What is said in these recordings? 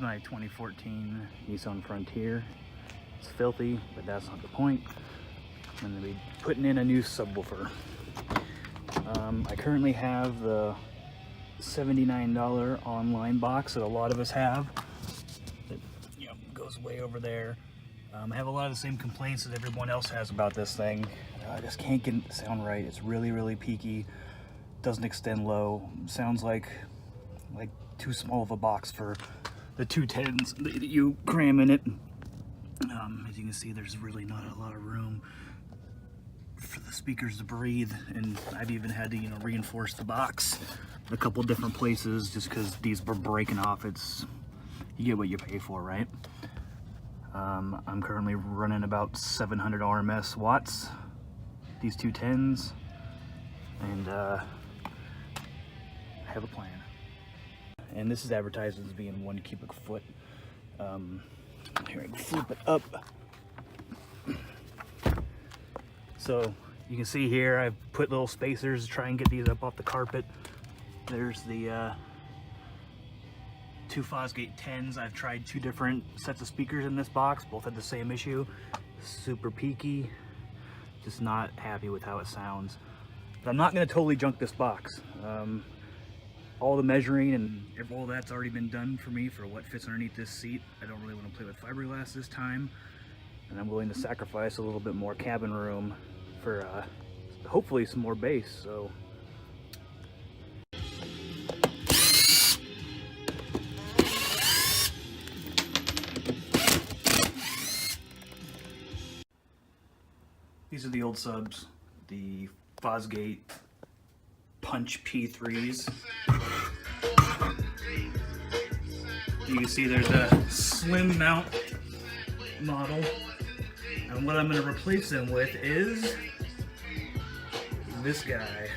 my 2014 Nissan Frontier. It's filthy, but that's not the point. I'm going to be putting in a new subwoofer. I currently have the $79 online box that a lot of us have. That, you know, goes way over there. I have a lot of the same complaints that everyone else has about this thing. I just can't get it to sound right. It's really peaky. Doesn't extend low. Sounds like too small of a box for the 210s that you cram in it. As you can see, there's really not a lot of room for the speakers to breathe, and I've even had to, you know, reinforce the box a couple different places just because these were breaking off. You get what you pay for, right? I'm currently running about 700 RMS watts, these 210s, and I have a plan. And this is advertised as being 1 cubic foot. Here, I can flip it up. So you can see here, I've put little spacers to try and get these up off the carpet. There's the 2 Fosgate 10s. I've tried 2 different sets of speakers in this box. Both had the same issue. Super peaky. Just not happy with how it sounds. But I'm not going to totally junk this box. All the measuring and all that's already been done for me for what fits underneath this seat. I don't really want to play with fiberglass this time. And I'm willing to sacrifice a little bit more cabin room for hopefully some more bass. So these are the old subs, the Fosgate Punch P3s. You can see there's a slim mount model, and what I'm going to replace them with is this guy,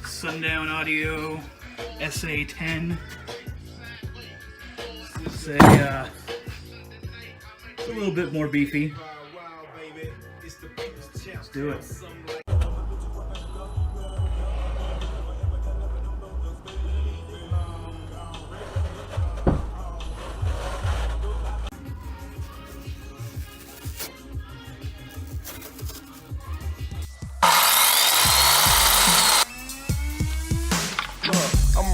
Sundown Audio SA10. It's a little bit more beefy. Let's do it.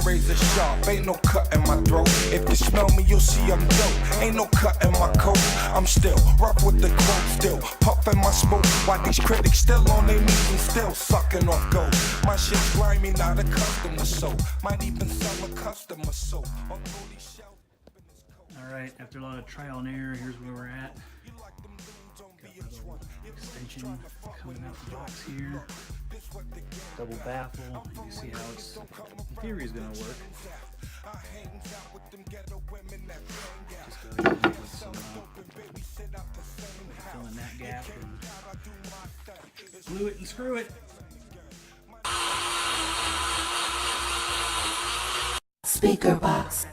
Razor sharp, ain't no cut in my throat. If you smell me, you'll see I'm dope. Ain't no cut in my coat. I'm still rough with the quote, still puffin' my smoke. While these critics still on their knees and still sucking off gold. My shit's grimy, not a customer soap. Might even sell a customer soap. Alright, after a lot of trial and error, here's where we're at. Extension coming out the box here. Double baffle. You can see how it's, in theory, is going to work. Just go ahead and put some fill in that gap and glue it and screw it. Speaker box.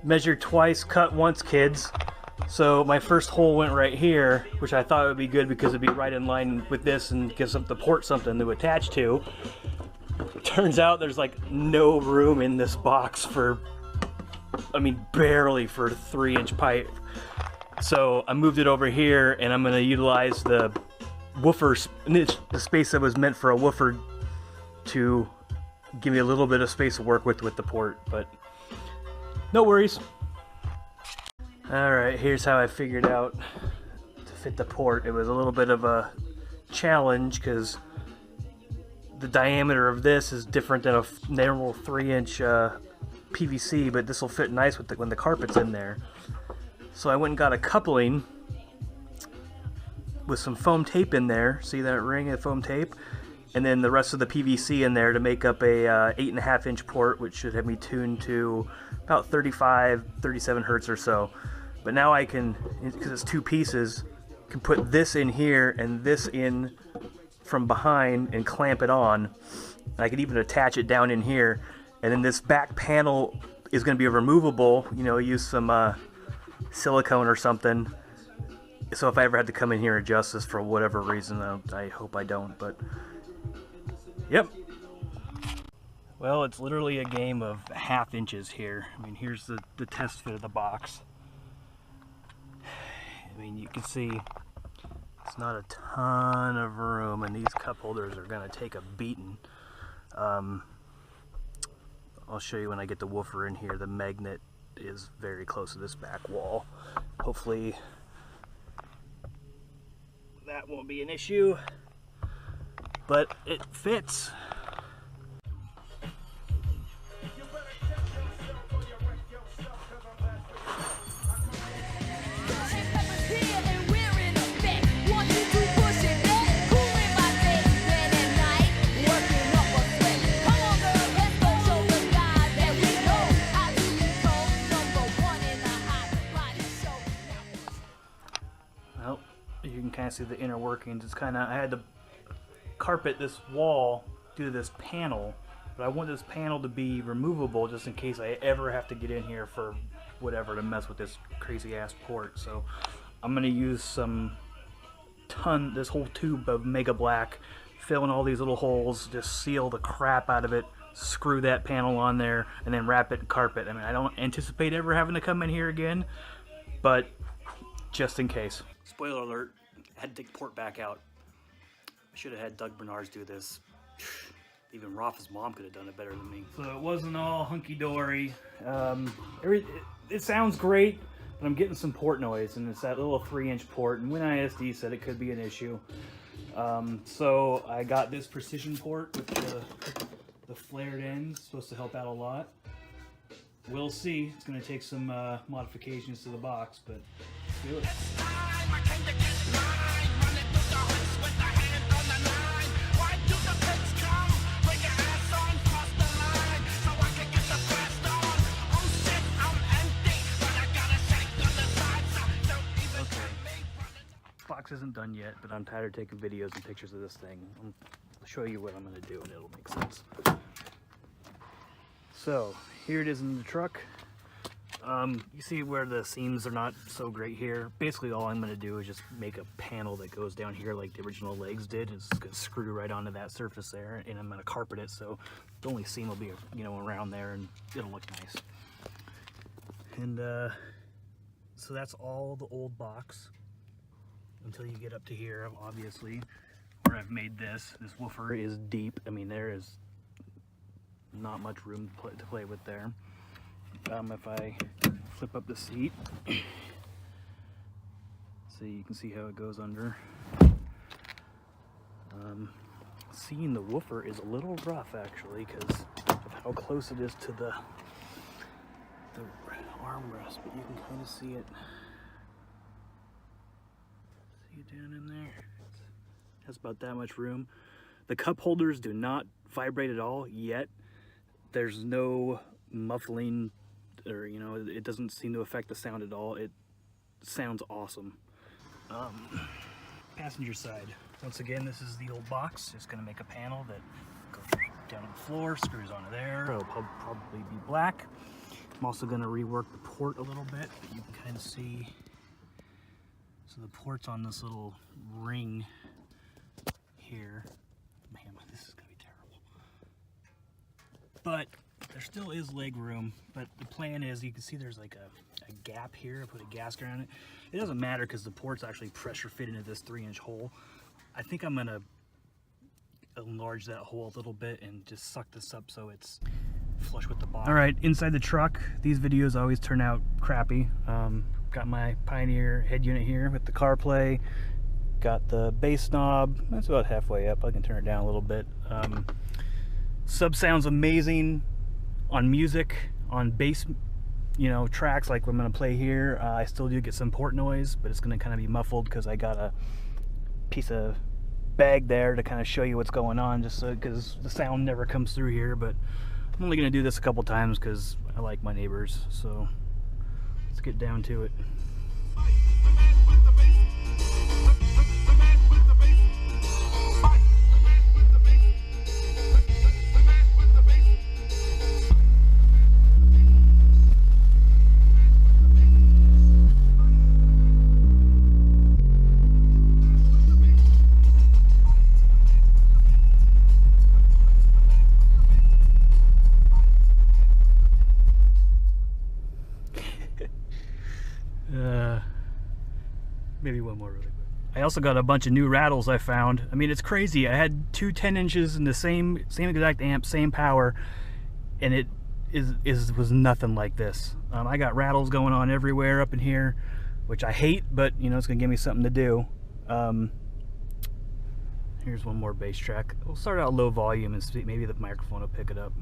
Measure twice, cut once, kids. So my first hole went right here, which I thought would be good because it'd be right in line with this and gives up the port something to attach to. Turns out there's like no room in this box for, I mean, barely for 3-inch pipe. So I moved it over here, and I'm going to utilize the woofer, the space that was meant for a woofer, to give me a little bit of space to work with the port, but no worries. Alright, here's how I figured out to fit the port. It was a little bit of a challenge because the diameter of this is different than a normal 3-inch PVC, but this will fit nice with when the carpet's in there. So I went and got a coupling with some foam tape in there. See that ring of foam tape? And then the rest of the PVC in there to make up a 8.5-inch port, which should have me tuned to about 35, 37 hertz or so. But now I can, because it's 2 pieces, can put this in here and this in from behind and clamp it on. And I could even attach it down in here. And then this back panel is going to be removable. You know, use some silicone or something. So if I ever had to come in here and adjust this for whatever reason, I hope I don't. But yep. Well, it's literally a game of 1/2 inches here. I mean, here's the test fit of the box. I mean, you can see it's not a ton of room, and these cup holders are going to take a beating. I'll show you when I get the woofer in here. The magnet is very close to this back wall. Hopefully that won't be an issue, but it fits. Well, you can kind of see the inner workings. It's kind of, I had to carpet this wall due to this panel, but I want this panel to be removable just in case I ever have to get in here for whatever to mess with this crazy ass port. So I'm gonna use this whole tube of Mega Black, fill in all these little holes, just seal the crap out of it, screw that panel on there, and then wrap it in carpet. I mean, I don't anticipate ever having to come in here again, but just in case. Spoiler alert, I had to take the port back out. I should have had Doug Bernards do this. Even Rafa's mom could have done it better than me. So it wasn't all hunky-dory. It sounds great, but I'm getting some port noise, and it's that little 3-inch port, and WinISD said it could be an issue. So I got this precision port with the flared ends, supposed to help out a lot. We'll see. It's going to take some modifications to the box, but let's do it. Box isn't done yet, but I'm tired of taking videos and pictures of this thing. I'll show you what I'm going to do and it'll make sense. So here it is in the truck. You see where the seams are not so great here. Basically all I'm going to do is just make a panel that goes down here like the original legs did. It's going to screw right onto that surface there, and I'm going to carpet it so the only seam will be, you know, around there, and it'll look nice. And so that's all the old box until you get up to here, obviously, where I've made this. This woofer is deep. I mean, there is not much room to play with there. If I flip up the seat, so you can see how it goes under. Seeing the woofer is a little rough actually because of how close it is to the armrest, but you can kind of see it. See it down in there. It has about that much room. The cup holders do not vibrate at all yet. There's no muffling, or you know, it doesn't seem to affect the sound at all. It sounds awesome. Passenger side. Once again, this is the old box. Just gonna make a panel that goes down to the floor, screws onto there. It'll probably be black. I'm also gonna rework the port a little bit, but you can kind of see. So the port's on this little ring here. Man, this is gonna be terrible. But there still is leg room, but the plan is, you can see there's like a gap here. I put a gasket around it. It doesn't matter because the port's actually pressure fit into this 3-inch hole. I think I'm gonna enlarge that hole a little bit and just suck this up so it's flush with the bottom. All right, inside the truck, these videos always turn out crappy. Got my Pioneer head unit here with the CarPlay. Got the bass knob. That's about halfway up. I can turn it down a little bit. Sub sounds amazing on music, on bass, you know, tracks like I'm gonna play here. I still do get some port noise, but it's gonna kind of be muffled because I got a piece of bag there to kind of show you what's going on, just so, because the sound never comes through here. But I'm only gonna do this a couple times because I like my neighbors. So let's get down to it. Maybe one more really quick. I also got a bunch of new rattles I found. I mean, it's crazy. I had two 10 inches in the same exact amp, same power, and it was nothing like this. I got rattles going on everywhere up in here, which I hate, but you know, it's gonna give me something to do. Here's one more bass track. We'll start out low volume and see, maybe the microphone will pick it up.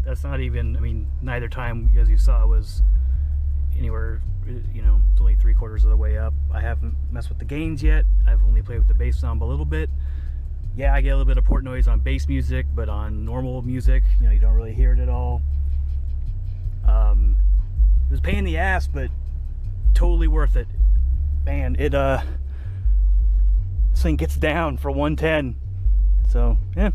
That's not even, I mean, neither time, as you saw, was anywhere, you know, it's only 3/4 of the way up. I haven't messed with the gains yet. I've only played with the bass knob a little bit. Yeah, I get a little bit of port noise on bass music, but on normal music, you know, you don't really hear it at all. It was a pain in the ass, but totally worth it. Man, this thing gets down for 110. So, yeah.